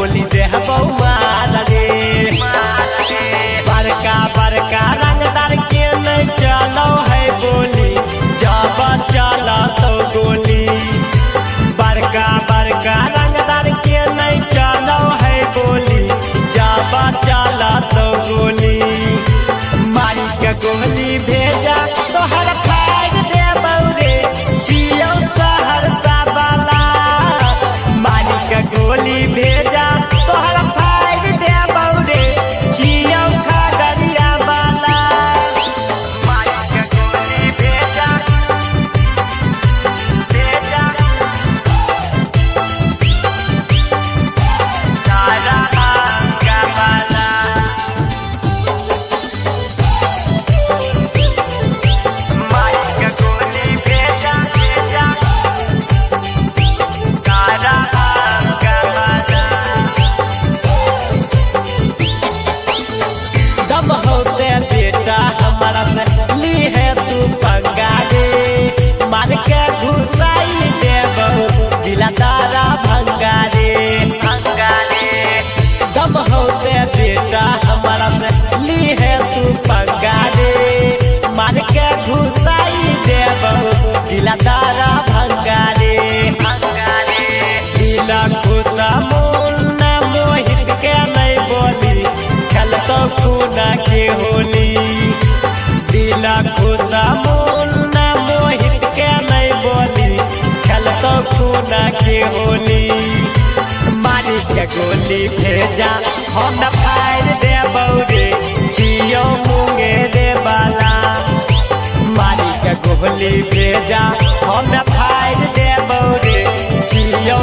गोली देह मार रे। बड़का बड़का रंगदार के नहीं चलो है गोली, जब चला तो गोली। बड़का बड़का रंगदार के नहीं चलो है गोली, जब चला तो गोली। मारी के गोली भेजा तोहर फाड़ दे बौरे, जियो सहरसा वाला। मारी के गोली भेजा तोहर फाड़ दे बौरे, जियो खगड़िया वाला। मारी के गोली भेजा भेजा तारा आंगा वाला। मारी के गोली भेजा भेजा तारा आंगा वाला। दम होते बेटा हमारा से ली है तू पंगा रे। मार के घुसाई देबो जिला तारा भंगा रे, भंगा रे। दम होते बेटा हमारा से ली है तू पंगा रे। मार के घुसाई देबो जिला तारा भंगा रे, भंगा रे। दिला खुशा मुन्ना मोहित के नहीं बोली, खेलतो खूना के होली। दिला खुशा मुन्ना मोहित के नहीं बोली, खेलतो खूना के होली। मारी के गोली भेजा हम फाड़ दे बौरे, जियो मुंगेरे वाला। मारी के गोली भेजा हम फाड़ दे बौरे, जियो